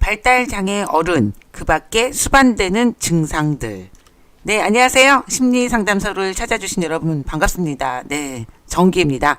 발달장애 어른, 그 밖에 수반되는 증상들. 네, 안녕하세요. 심리상담소를 찾아주신 여러분 반갑습니다. 네, 정기입니다.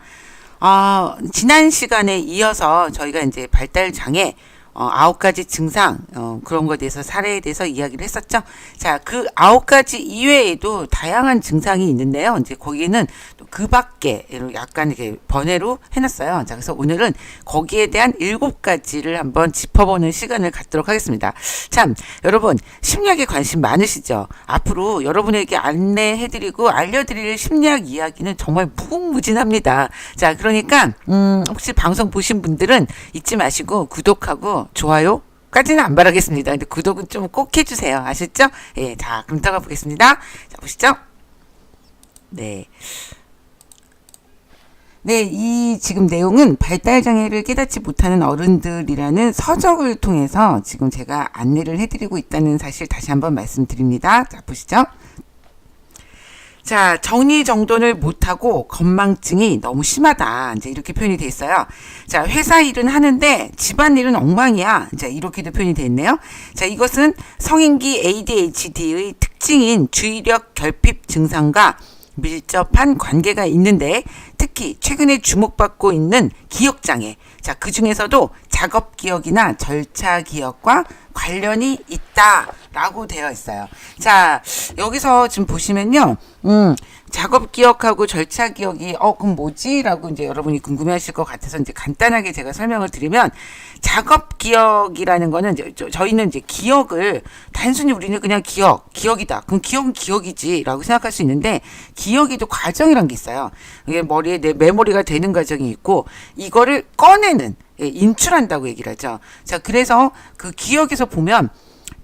지난 시간에 이어서 저희가 이제 발달장애 9가지 증상, 그런 것에 대해서 사례에 대해서 이야기를 했었죠. 자, 그 9가지 이외에도 다양한 증상이 있는데요. 이제 거기는 또 그 밖에 약간 이렇게 번외로 해놨어요. 자, 그래서 오늘은 거기에 대한 7가지를 한번 짚어보는 시간을 갖도록 하겠습니다. 참, 여러분, 심리학에 관심 많으시죠? 앞으로 여러분에게 안내해드리고 알려드릴 심리학 이야기는 정말 무궁무진합니다. 자, 그러니까, 혹시 방송 보신 분들은 잊지 마시고 구독하고 좋아요 까지는 안 바라겠습니다. 근데 구독은 좀 꼭 해주세요. 아셨죠? 예, 자, 그럼 들어가 보겠습니다. 자, 보시죠. 네. 네, 이 지금 내용은 발달장애를 깨닫지 못하는 어른들이라는 서적을 통해서 지금 제가 안내를 해드리고 있다는 사실 다시 한번 말씀드립니다. 자, 보시죠. 자, 정리정돈을 못하고 건망증이 너무 심하다. 이제 이렇게 표현이 돼 있어요. 자, 회사 일은 하는데 집안일은 엉망이야. 자, 이렇게도 표현이 돼 있네요. 자, 이것은 성인기 ADHD의 특징인 주의력 결핍 증상과 밀접한 관계가 있는데 특히 최근에 주목받고 있는 기억장애. 자, 그 중에서도 작업 기억이나 절차 기억과 관련이 있다라고 되어 있어요. 자, 여기서 지금 보시면요. 작업 기억하고 절차 기억이 그럼 뭐지? 라고 이제 여러분이 궁금해 하실 것 같아서 이제 간단하게 제가 설명을 드리면 작업 기억이라는 거는 이제 저희는 이제 기억을 단순히 우리는 그냥 기억이다. 그럼 기억은 기억이지 라고 생각할 수 있는데 기억에도 과정이란 게 있어요. 이게 머리에 내 메모리가 되는 과정이 있고 이거를 꺼내는 인출한다고 얘기를 하죠. 자, 그래서 그 기억에서 보면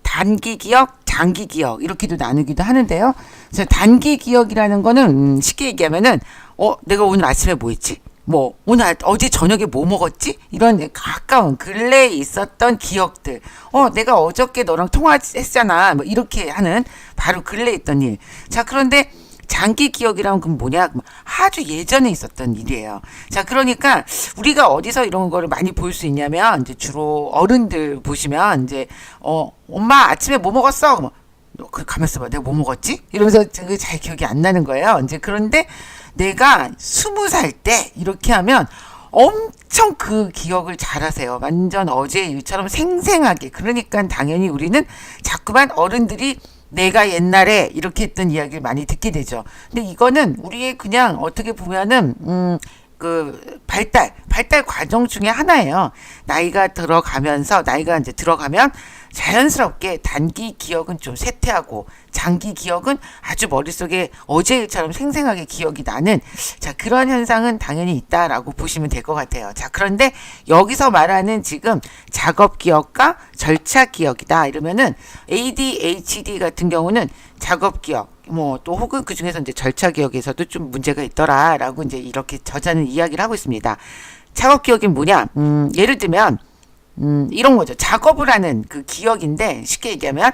단기 기억, 장기 기억 이렇게도 나누기도 하는데요. 자, 단기 기억이라는 거는 쉽게 얘기하면은 내가 오늘 아침에 뭐 했지? 어제 저녁에 뭐 먹었지? 이런 가까운 근래에 있었던 기억들. 내가 어저께 너랑 통화했잖아. 뭐 이렇게 하는 바로 근래에 있던 일. 자, 그런데 장기 기억이란 건 뭐냐? 아주 예전에 있었던 일이에요. 자, 그러니까 우리가 어디서 이런 거를 많이 볼 수 있냐면 이제 주로 어른들 보시면 이제 엄마 아침에 뭐 먹었어? 가만있어 봐. 내가 뭐 먹었지? 이러면서 잘 기억이 안 나는 거예요. 이제 그런데 내가 20살 때 이렇게 하면 엄청 그 기억을 잘하세요. 완전 어제 일처럼 생생하게. 그러니까 당연히 우리는 자꾸만 어른들이 내가 옛날에 이렇게 했던 이야기를 많이 듣게 되죠. 근데 이거는 우리의 그냥 어떻게 보면은 그 발달 과정 중에 하나예요. 나이가 이제 들어가면 자연스럽게 단기 기억은 좀 쇠퇴하고 장기 기억은 아주 머릿속에 어제 일처럼 생생하게 기억이 나는 자, 그런 현상은 당연히 있다라고 보시면 될 것 같아요. 자, 그런데 여기서 말하는 지금 작업 기억과 절차 기억이다 이러면은 ADHD 같은 경우는 작업 기억 또 혹은 그 중에서 이제 절차 기억에서도 좀 문제가 있더라라고 이제 이렇게 저자는 이야기를 하고 있습니다. 작업 기억이 뭐냐? 예를 들면 이런 거죠. 작업을 하는 그 기억인데 쉽게 얘기하면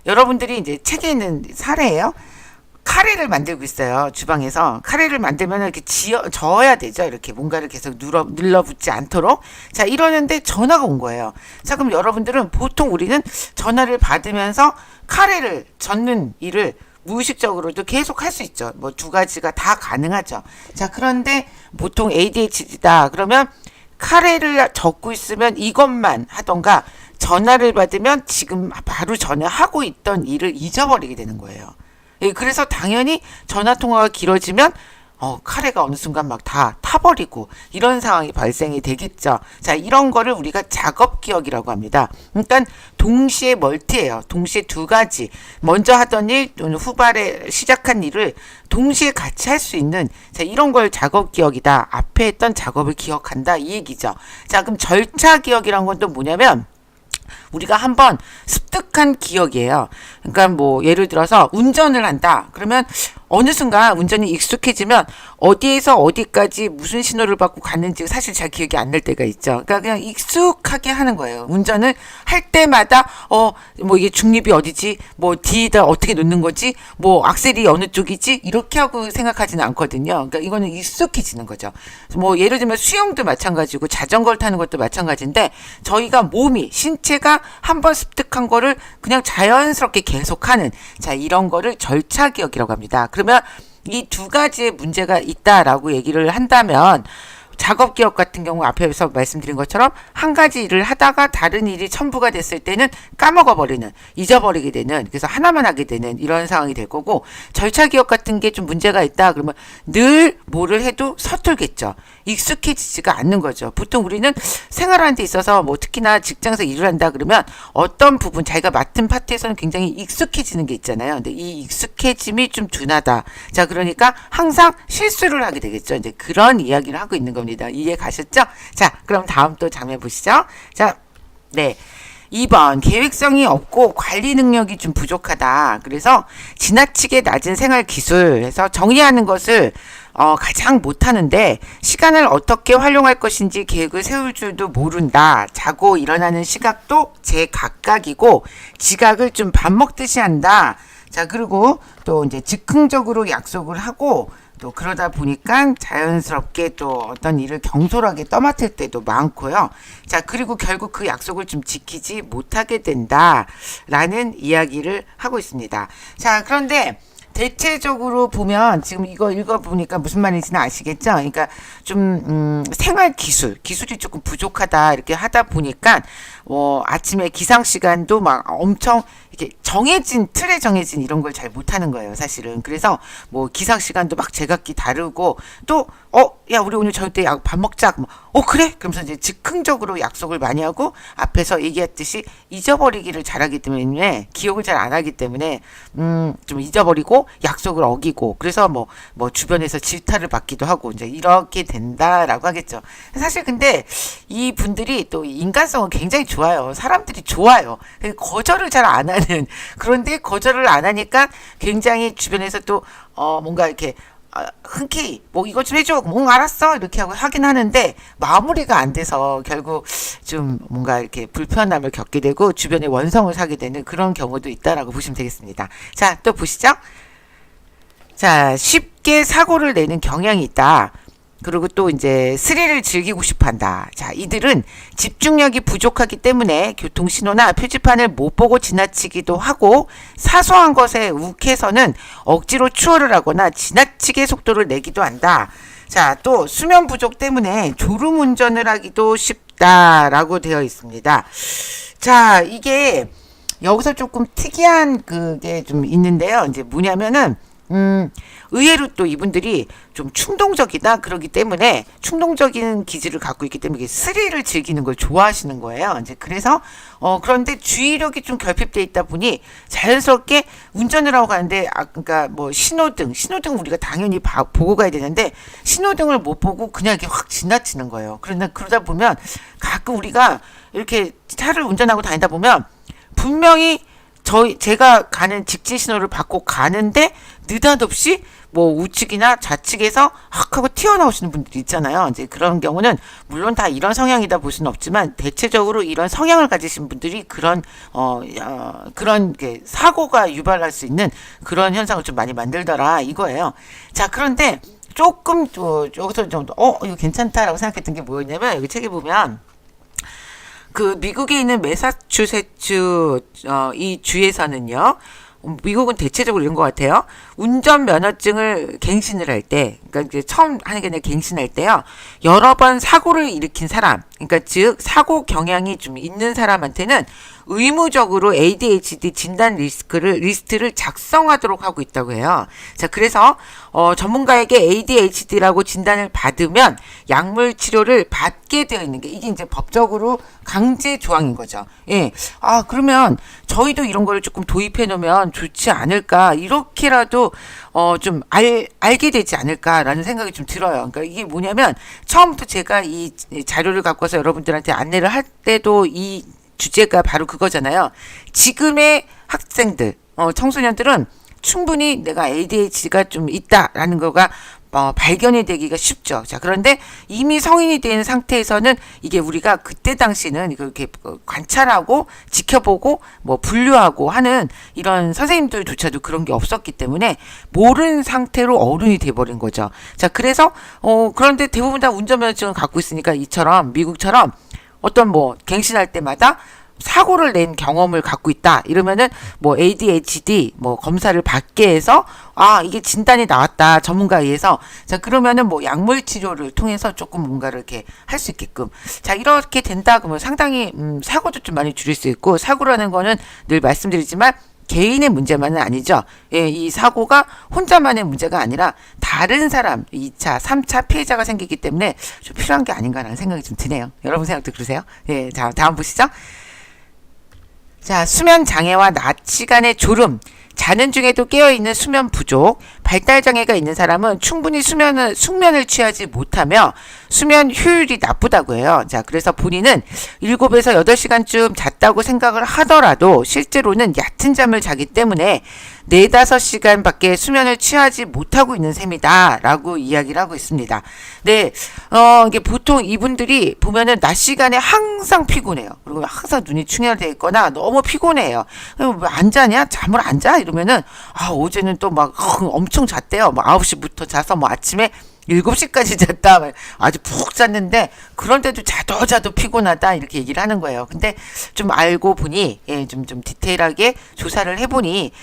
여러분들이 이제 책에 있는 사례예요. 카레를 만들고 있어요. 주방에서 카레를 만들면 이렇게 저어야 되죠. 이렇게 뭔가를 계속 눌러붙지 않도록. 자, 이러는데 전화가 온 거예요. 자, 그럼 여러분들은 보통 우리는 전화를 받으면서 카레를 젓는 일을 무의식적으로도 계속 할 수 있죠. 뭐 2가지가 다 가능하죠. 자, 그런데 보통 ADHD다 그러면 카레를 적고 있으면 이것만 하던가 전화를 받으면 지금 바로 전화하고 있던 일을 잊어버리게 되는 거예요. 예, 그래서 당연히 전화통화가 길어지면 카레가 어느 순간 막 다 타버리고 이런 상황이 발생이 되겠죠. 자, 이런 거를 우리가 작업 기억이라고 합니다. 그러니까 동시에 멀티예요. 동시에 2가지. 먼저 하던 일 또는 후발에 시작한 일을 동시에 같이 할 수 있는 자, 이런 걸 작업 기억이다. 앞에 했던 작업을 기억한다 이 얘기죠. 자, 그럼 절차 기억이란 건 또 뭐냐면 우리가 한번 습득한 기억이에요. 그러니까 뭐 예를 들어서 운전을 한다. 그러면 어느 순간 운전이 익숙해지면 어디에서 어디까지 무슨 신호를 받고 갔는지 사실 잘 기억이 안 날 때가 있죠. 그러니까 그냥 익숙하게 하는 거예요. 운전을 할 때마다 뭐 이게 중립이 어디지? 뭐 뒤에다 어떻게 놓는 거지? 뭐 악셀이 어느 쪽이지? 이렇게 하고 생각하지는 않거든요. 그러니까 이거는 익숙해지는 거죠. 뭐 예를 들면 수영도 마찬가지고 자전거를 타는 것도 마찬가지인데 저희가 신체가 한번 습득한 거를 그냥 자연스럽게 계속하는, 자, 이런 거를 절차 기억이라고 합니다. 그러면 이 두 가지의 문제가 있다라고 얘기를 한다면, 작업 기억 같은 경우 앞에서 말씀드린 것처럼 한 가지 일을 하다가 다른 일이 첨부가 됐을 때는 까먹어 버리는, 잊어버리게 되는, 그래서 하나만 하게 되는 이런 상황이 될 거고, 절차 기억 같은 게 좀 문제가 있다 그러면 늘 뭐를 해도 서툴겠죠. 익숙해지지가 않는 거죠. 보통 우리는 생활하는 데 있어서 뭐 특히나 직장에서 일을 한다 그러면 어떤 부분 자기가 맡은 파트에서는 굉장히 익숙해지는 게 있잖아요. 근데 이 익숙해짐이 좀 둔하다. 자, 그러니까 항상 실수를 하게 되겠죠. 이제 그런 이야기를 하고 있는 겁니다. 이해 가셨죠? 자, 그럼 다음 또 장면 보시죠. 자, 네. 2번, 계획성이 없고 관리 능력이 좀 부족하다. 그래서 지나치게 낮은 생활 기술에서 정리하는 것을 가장 못하는데, 시간을 어떻게 활용할 것인지 계획을 세울 줄도 모른다. 자고 일어나는 시각도 제각각이고 지각을 좀 밥 먹듯이 한다. 자, 그리고 또 이제 즉흥적으로 약속을 하고, 또 그러다 보니까 자연스럽게 또 어떤 일을 경솔하게 떠맡을 때도 많고요. 자, 그리고 결국 그 약속을 좀 지키지 못하게 된다라는 이야기를 하고 있습니다. 자, 그런데 대체적으로 보면 지금 이거 읽어보니까 무슨 말인지는 아시겠죠? 그러니까 좀 생활 기술이 조금 부족하다 이렇게 하다 보니까 아침에 기상 시간도 막 엄청 이렇게 틀에 정해진 이런 걸 잘 못하는 거예요, 사실은. 그래서 뭐 기상 시간도 막 제각기 다르고, 또 야, 우리 오늘 저녁 때 밥 먹자. 그래? 그러면서 이제 즉흥적으로 약속을 많이 하고, 앞에서 얘기했듯이 잊어버리기를 잘하기 때문에, 기억을 잘 안 하기 때문에 좀 잊어버리고 약속을 어기고, 그래서 뭐 주변에서 질타를 받기도 하고 이제 이렇게 된다라고 하겠죠. 사실 근데 이 분들이 또 인간성은 굉장히 좋아요. 사람들이 좋아요. 거절을 잘 안 하는, 그런데 거절을 안 하니까 굉장히 주변에서 또 뭔가 이렇게 흔쾌히 뭐 이거 좀 해줘, 알았어 이렇게 하긴 하는데 마무리가 안 돼서 결국 좀 뭔가 이렇게 불편함을 겪게 되고 주변에 원성을 사게 되는 그런 경우도 있다라고 보시면 되겠습니다. 자, 또 보시죠. 자, 쉽게 사고를 내는 경향이 있다. 그리고 또 이제 스릴을 즐기고 싶어 한다. 자, 이들은 집중력이 부족하기 때문에 교통신호나 표지판을 못 보고 지나치기도 하고, 사소한 것에 욱해서는 억지로 추월을 하거나 지나치게 속도를 내기도 한다. 자, 또 수면 부족 때문에 졸음 운전을 하기도 쉽다라고 되어 있습니다. 자, 이게 여기서 조금 특이한 그게 좀 있는데요. 이제 뭐냐면은 의외로 또 이분들이 좀 충동적이다 그러기 때문에, 충동적인 기질을 갖고 있기 때문에 스릴을 즐기는 걸 좋아하시는 거예요. 이제 그래서 그런데 주의력이 좀 결핍돼 있다 보니 자연스럽게 운전을 하고 가는데, 그러니까 뭐 신호등 우리가 당연히 보고 가야 되는데 신호등을 못 보고 그냥 이렇게 확 지나치는 거예요. 그러다 보면 가끔 우리가 이렇게 차를 운전하고 다니다 보면 분명히 제가 가는 직진 신호를 받고 가는데 느닷없이 뭐 우측이나 좌측에서 확 하고 튀어나오시는 분들이 있잖아요. 이제 그런 경우는 물론 다 이런 성향이다 볼 수는 없지만 대체적으로 이런 성향을 가지신 분들이 그런 사고가 유발할 수 있는 그런 현상을 좀 많이 만들더라 이거예요. 자, 그런데 조금 여기서 좀 이거 괜찮다라고 생각했던 게 뭐였냐면, 여기 책에 보면 그 미국에 있는 매사추세츠 이 주에서는요, 미국은 대체적으로 이런 것 같아요. 운전 면허증을 갱신을 할 때, 그러니까 이제 처음 하는 게 아니라 갱신할 때요, 여러 번 사고를 일으킨 사람, 그러니까 즉 사고 경향이 좀 있는 사람한테는 의무적으로 ADHD 진단 리스트를 작성하도록 하고 있다고 해요. 자, 그래서 전문가에게 ADHD라고 진단을 받으면 약물 치료를 받게 되어 있는 게, 이게 이제 법적으로 강제 조항인 거죠. 예. 그러면 저희도 이런 거를 조금 도입해 놓으면 좋지 않을까, 이렇게라도 좀 알게 되지 않을까라는 생각이 좀 들어요. 그러니까 이게 뭐냐면, 처음부터 제가 이 자료를 갖고 와서 여러분들한테 안내를 할 때도 이 주제가 바로 그거잖아요. 지금의 학생들, 청소년들은 충분히 내가 ADHD가 좀 있다라는 거가 발견이 되기가 쉽죠. 자, 그런데 이미 성인이 된 상태에서는 이게 우리가 그때 당시는 이렇게 관찰하고 지켜보고 뭐 분류하고 하는 이런 선생님들조차도 그런 게 없었기 때문에 모르는 상태로 어른이 돼버린 거죠. 자, 그래서 그런데 대부분 다 운전면허증을 갖고 있으니까 미국처럼 어떤 갱신할 때마다 사고를 낸 경험을 갖고 있다 이러면은 뭐 ADHD 뭐 검사를 받게 해서 이게 진단이 나왔다 전문가에 의해서. 자, 그러면은 뭐 약물 치료를 통해서 조금 뭔가를 이렇게 할 수 있게끔. 자, 이렇게 된다 그러면 상당히 사고도 좀 많이 줄일 수 있고, 사고라는 거는 늘 말씀드리지만 개인의 문제만은 아니죠. 예, 이 사고가 혼자만의 문제가 아니라 다른 사람 2차, 3차 피해자가 생기기 때문에 좀 필요한 게 아닌가라는 생각이 좀 드네요. 여러분 생각도 그러세요? 예, 자, 다음 보시죠. 자, 수면 장애와 낮 시간의 졸음, 자는 중에도 깨어있는 수면 부족, 발달 장애가 있는 사람은 충분히 숙면을 취하지 못하며 수면 효율이 나쁘다고 해요. 자, 그래서 본인은 7에서 8시간쯤 잤다고 생각을 하더라도 실제로는 얕은 잠을 자기 때문에 4-5시간 밖에 수면을 취하지 못하고 있는 셈이다 라고 이야기를 하고 있습니다. 네, 이게 보통 이분들이 보면은 낮 시간에 항상 피곤해요. 그리고 항상 눈이 충혈되어 있거나 너무 피곤해요. 왜 안 자냐? 잠을 안 자? 이러면은 어제는 또 막 엄청 잤대요. 뭐 9시부터 자서 뭐 아침에 7시까지 잤다. 아주 푹 잤는데 그런데도 자도 피곤하다 이렇게 얘기를 하는 거예요. 근데 좀 알고 보니 좀 디테일하게 조사를 해보니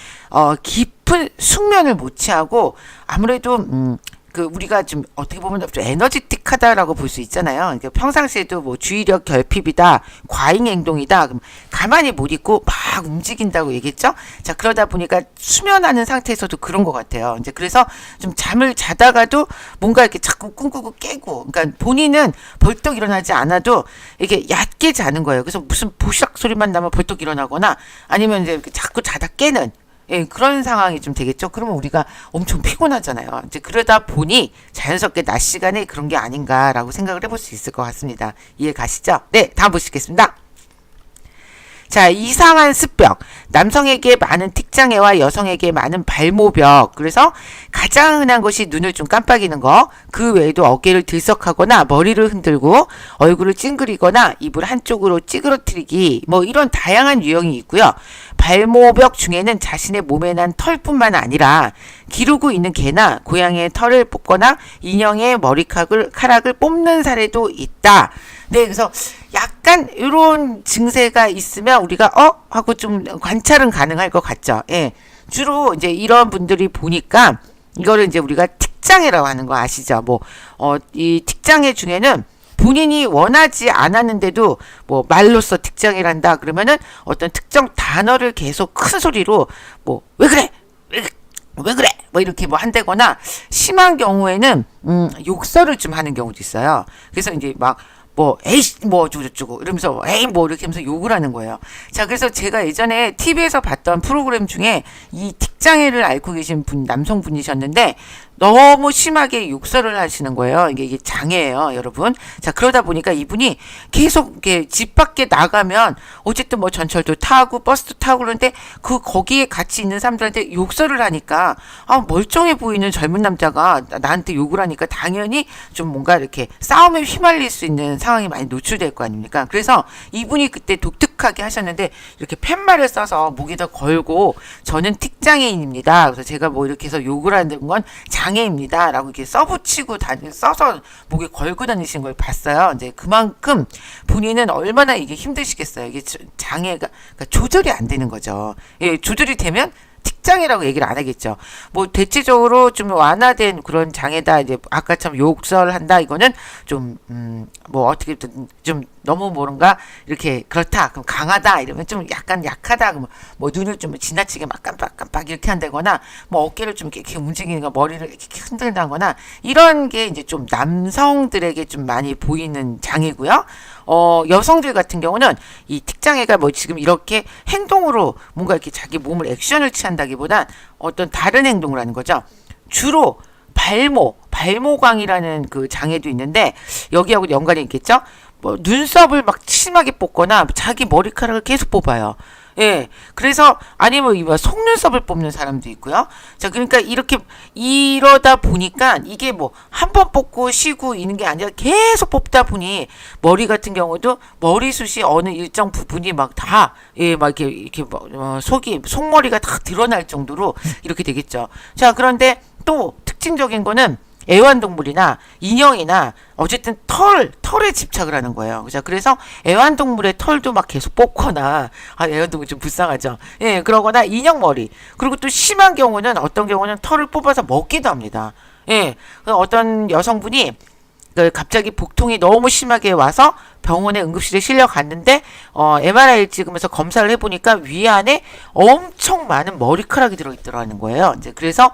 깊은 숙면을 못 취하고 아무래도 우리가 좀 어떻게 보면 좀 에너지틱하다라고 볼 수 있잖아요. 그러니까 평상시에도 뭐 주의력 결핍이다, 과잉 행동이다, 그럼 가만히 못 있고 막 움직인다고 얘기했죠. 자, 그러다 보니까 수면하는 상태에서도 그런 것 같아요. 이제 그래서 좀 잠을 자다가도 뭔가 이렇게 자꾸 꿈꾸고 깨고, 그러니까 본인은 벌떡 일어나지 않아도 이렇게 얕게 자는 거예요. 그래서 무슨 보시락 소리만 나면 벌떡 일어나거나 아니면 이제 이렇게 자꾸 자다 깨는. 예, 그런 상황이 좀 되겠죠. 그러면 우리가 엄청 피곤하잖아요. 이제 그러다 보니 자연스럽게 낮 시간에 그런 게 아닌가라고 생각을 해볼 수 있을 것 같습니다. 이해 가시죠? 네, 다음 보시겠습니다. 자, 이상한 습벽. 남성에게 많은 틱장애와 여성에게 많은 발모벽. 그래서 가장 흔한 것이 눈을 좀 깜빡이는 거. 그 외에도 어깨를 들썩하거나 머리를 흔들고 얼굴을 찡그리거나 입을 한쪽으로 찌그러뜨리기. 뭐 이런 다양한 유형이 있고요. 발모벽 중에는 자신의 몸에 난 털뿐만 아니라 기르고 있는 개나 고양이의 털을 뽑거나 인형의 머리카락을 뽑는 사례도 있다. 네, 그래서 약간 이런 증세가 있으면 우리가 하고 좀 관찰은 가능할 것 같죠. 예. 주로 이제 이런 분들이 보니까 이거를 이제 우리가 틱장애라고 하는 거 아시죠? 이 틱장애 중에는 본인이 원하지 않았는데도 뭐 말로써 틱장애란다 그러면은 어떤 특정 단어를 계속 큰 소리로 뭐 왜 그래? 왜 그래? 뭐 이렇게 뭐 한다거나 심한 경우에는 욕설을 좀 하는 경우도 있어요. 그래서 이제 막 에이씨, 뭐, 어쩌고저쩌고, 이러면서, 에이, 뭐, 이렇게 하면서 욕을 하는 거예요. 자, 그래서 제가 예전에 TV에서 봤던 프로그램 중에 이 틱장애를 앓고 계신 남성분이셨는데, 너무 심하게 욕설을 하시는 거예요. 이게 장애예요, 여러분. 자, 그러다 보니까 이분이 계속 이렇게 집 밖에 나가면, 어쨌든 뭐 전철도 타고, 버스도 타고 그러는데, 거기에 같이 있는 사람들한테 욕설을 하니까, 멀쩡해 보이는 젊은 남자가 나한테 욕을 하니까 당연히 좀 뭔가 이렇게 싸움에 휘말릴 수 있는 상황이 많이 노출될 거 아닙니까? 그래서 이분이 그때 독특하게 하셨는데 이렇게 팻말을 써서 목에다 걸고 저는 틱장애인입니다. 그래서 제가 뭐 이렇게 해서 욕을 하는 건 장애입니다. 라고 이렇게 써붙이고 써서 목에 걸고 다니시는 걸 봤어요. 이제 그만큼 본인은 얼마나 이게 힘드시겠어요. 이게 장애가 그러니까 조절이 안 되는 거죠. 예, 조절이 되면 틱장애라고 얘기를 안 하겠죠. 뭐 대체적으로 좀 완화된 그런 장애다. 이제 아까처럼 욕설한다. 이거는 좀 뭐 어떻게 좀 너무 뭔가 이렇게 그렇다. 그럼 강하다. 이러면 좀 약간 약하다. 그러면 뭐 눈을 좀 지나치게 막 깜빡깜빡 이렇게 한다거나 뭐 어깨를 좀 이렇게 움직이는 거 머리를 이렇게 흔들다거나 이런 게 이제 좀 남성들에게 좀 많이 보이는 장애고요. 여성들 같은 경우는 이 틱장애가 뭐 지금 이렇게 행동으로 뭔가 이렇게 자기 몸을 액션을 취한다기보단 어떤 다른 행동을 하는 거죠. 주로 발모광이라는 그 장애도 있는데 여기하고 연관이 있겠죠? 뭐 눈썹을 막 심하게 뽑거나 자기 머리카락을 계속 뽑아요. 예. 그래서, 아니면 속눈썹을 뽑는 사람도 있고요. 자, 그러니까 이러다 보니까 이게 뭐, 한 번 뽑고 쉬고 있는 게 아니라 계속 뽑다 보니, 머리 같은 경우도 머리숱이 어느 일정 부분이 막 다, 예, 막 이렇게, 속머리가 다 드러날 정도로 이렇게 되겠죠. 자, 그런데 또 특징적인 거는, 애완동물이나 인형이나 어쨌든 털에 집착을 하는 거예요. 그죠? 그래서 애완동물의 털도 막 계속 뽑거나, 애완동물 좀 불쌍하죠. 예, 그러거나 인형 머리. 그리고 또 심한 경우는 어떤 경우는 털을 뽑아서 먹기도 합니다. 예, 어떤 여성분이 갑자기 복통이 너무 심하게 와서 병원에 응급실에 실려 갔는데 MRI를 찍으면서 검사를 해보니까 위 안에 엄청 많은 머리카락이 들어있더라는 거예요. 이제 그래서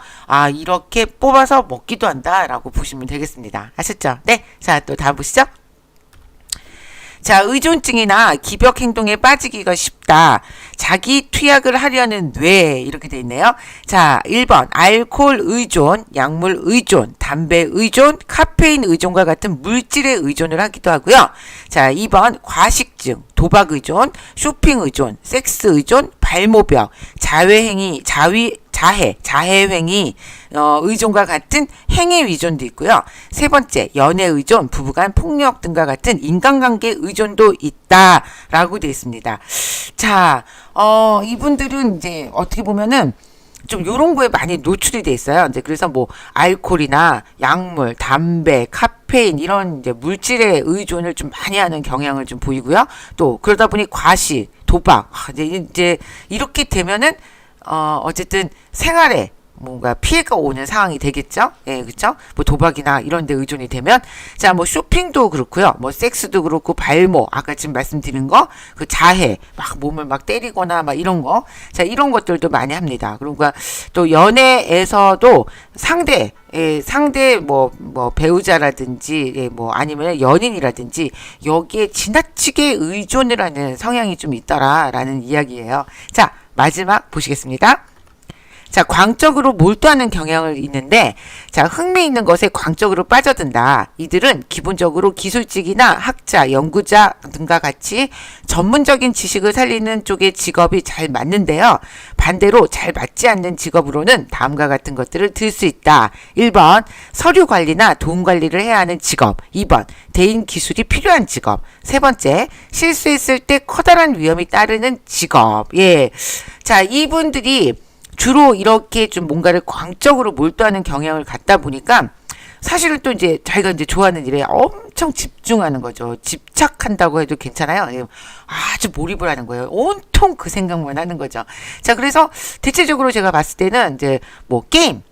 이렇게 뽑아서 먹기도 한다라고 보시면 되겠습니다. 아셨죠? 네, 자 또 다음 보시죠. 자, 의존증이나 기벽 행동에 빠지기가 쉽다. 자기 투약을 하려는 뇌 이렇게 돼 있네요. 자, 1번 알코올 의존, 약물 의존, 담배 의존, 카페인 의존과 같은 물질에 의존을 하기도 하고요. 자, 2번 과식증, 도박 의존, 쇼핑 의존, 섹스 의존, 발모벽, 자해행위, 의존과 같은 행위 의존도 있고요. 세 번째, 연애 의존, 부부간 폭력 등과 같은 인간관계 의존도 있다라고 되어 있습니다. 자, 이분들은 이제 어떻게 보면은 좀 요런 거에 많이 노출이 돼 있어요. 이제 그래서 뭐 알코올이나 약물, 담배, 카페인 이런 이제 물질의 의존을 좀 많이 하는 경향을 좀 보이고요. 또 그러다 보니 과식, 도박, 이제 이렇게 되면은 어쨌든 생활에 뭔가 피해가 오는 상황이 되겠죠? 예, 그쵸? 뭐 도박이나 이런 데 의존이 되면, 자, 뭐 쇼핑도 그렇고요. 뭐 섹스도 그렇고, 발모, 아까 지금 말씀드린 거, 그 자해, 막 몸을 막 때리거나 막 이런 거. 자, 이런 것들도 많이 합니다. 그러니까 또 연애에서도 상대 뭐 배우자라든지, 뭐 아니면 연인이라든지, 여기에 지나치게 의존을 하는 성향이 좀 있더라라는 이야기예요. 자, 마지막 보시겠습니다. 자, 광적으로 몰두하는 경향을 있는데, 자, 흥미있는 것에 광적으로 빠져든다. 이들은 기본적으로 기술직이나 학자, 연구자 등과 같이 전문적인 지식을 살리는 쪽의 직업이 잘 맞는데요. 반대로 잘 맞지 않는 직업으로는 다음과 같은 것들을 들 수 있다. 1번, 서류 관리나 돈 관리를 해야 하는 직업. 2번, 대인 기술이 필요한 직업. 세 번째, 실수했을 때 커다란 위험이 따르는 직업. 예. 자, 이분들이 주로 이렇게 좀 뭔가를 광적으로 몰두하는 경향을 갖다 보니까 사실은 또 이제 자기가 이제 좋아하는 일에 엄청 집중하는 거죠. 집착한다고 해도 괜찮아요. 아주 몰입을 하는 거예요. 온통 그 생각만 하는 거죠. 자, 그래서 대체적으로 제가 봤을 때는 이제 뭐 게임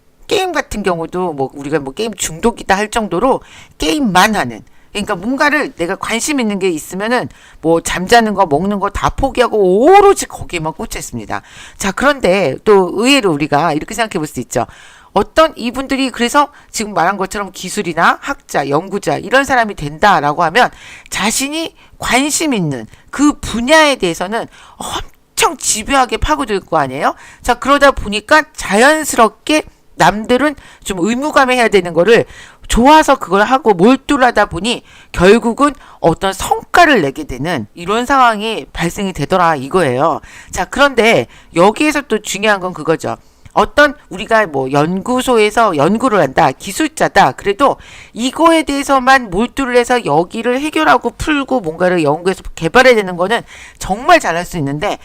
같은 경우도 뭐 우리가 뭐 게임 중독이다 할 정도로 게임만 하는, 그러니까 뭔가를 내가 관심 있는 게 있으면은 뭐 잠자는 거 먹는 거 다 포기하고 오로지 거기에만 꽂혀 있습니다. 자, 그런데 또 의외로 우리가 이렇게 생각해 볼 수 있죠. 어떤 이분들이 그래서 지금 말한 것처럼 기술이나 학자, 연구자 이런 사람이 된다라고 하면 자신이 관심 있는 그 분야에 대해서는 엄청 집요하게 파고들 거 아니에요? 자, 그러다 보니까 자연스럽게 남들은 좀 의무감에 해야 되는 거를 좋아서 그걸 하고 몰두를 하다 보니 결국은 어떤 성과를 내게 되는 이런 상황이 발생이 되더라 이거예요. 자, 그런데 여기에서 또 중요한 건 그거죠. 어떤 우리가 뭐 연구소에서 연구를 한다, 기술자다, 그래도 이거에 대해서만 몰두를 해서 여기를 해결하고 풀고 뭔가를 연구해서 개발해야 되는 거는 정말 잘할 수 있는데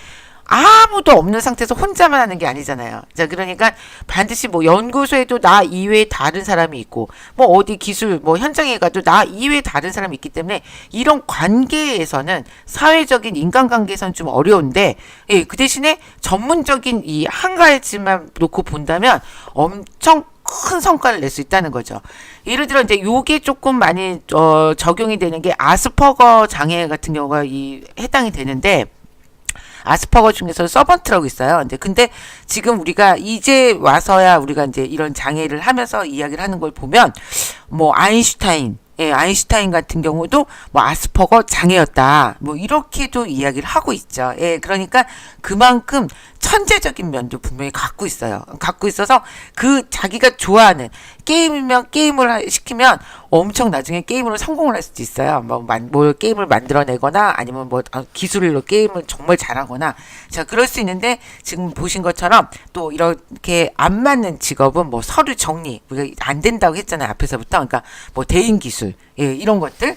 아무도 없는 상태에서 혼자만 하는 게 아니잖아요. 자, 그러니까 반드시 뭐 연구소에도 나 이외에 다른 사람이 있고, 뭐 어디 기술, 뭐 현장에 가도 나 이외에 다른 사람이 있기 때문에 이런 관계에서는 사회적인 인간관계에서는 좀 어려운데, 예, 그 대신에 전문적인 이 한 가지만 놓고 본다면 엄청 큰 성과를 낼 수 있다는 거죠. 예를 들어 이제 요게 조금 많이 적용이 되는 게 아스퍼거 장애 같은 경우가 해당이 되는데, 아스퍼거 중에서 서번트라고 있어요. 근데 지금 우리가 이제 와서야 우리가 이제 이런 장애를 하면서 이야기를 하는 걸 보면 뭐 아인슈타인 같은 경우도 뭐 아스퍼거 장애였다. 뭐 이렇게도 이야기를 하고 있죠. 예, 그러니까 그만큼 천재적인 면도 분명히 갖고 있어요. 갖고 있어서 그 자기가 좋아하는 게임이면 게임을 시키면 엄청 나중에 게임으로 성공을 할 수도 있어요. 뭐 게임을 만들어내거나 아니면 뭐 기술로 게임을 정말 잘하거나, 자, 그럴 수 있는데 지금 보신 것처럼 또 이렇게 안 맞는 직업은 뭐 서류 정리 우리가 안 된다고 했잖아요. 앞에서부터. 그러니까 뭐 대인 기술 우울, 예, 이런 것들.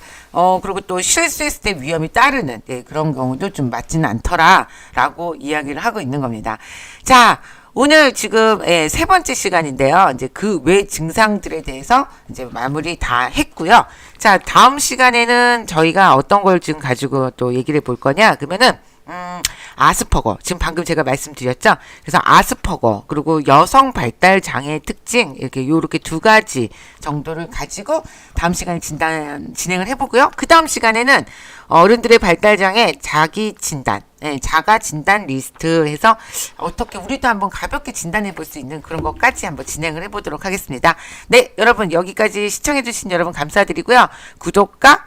그리고 또 실수했을 때 위험이 따르는, 예, 그런 경우도 좀 맞지는 않더라라고 이야기를 하고 있는 겁니다. 자, 오늘 지금 예, 세 번째 시간인데요. 이제 그 외 증상들에 대해서 이제 마무리 다 했고요. 자, 다음 시간에는 저희가 어떤 걸 지금 가지고 또 얘기를 해볼 거냐? 그러면은 아스퍼거. 지금 방금 제가 말씀드렸죠? 그래서 아스퍼거, 그리고 여성 발달 장애 특징, 이렇게 요렇게 두 가지 정도를 가지고 다음 시간에 진행을 해보고요. 그 다음 시간에는 어른들의 발달 장애 자기 진단, 예, 자가 진단 리스트 해서 어떻게 우리도 한번 가볍게 진단해 볼 수 있는 그런 것까지 한번 진행을 해보도록 하겠습니다. 네, 여러분 여기까지 시청해주신 여러분 감사드리고요. 구독과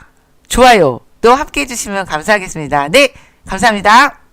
좋아요 또 함께 해주시면 감사하겠습니다. 네, 감사합니다.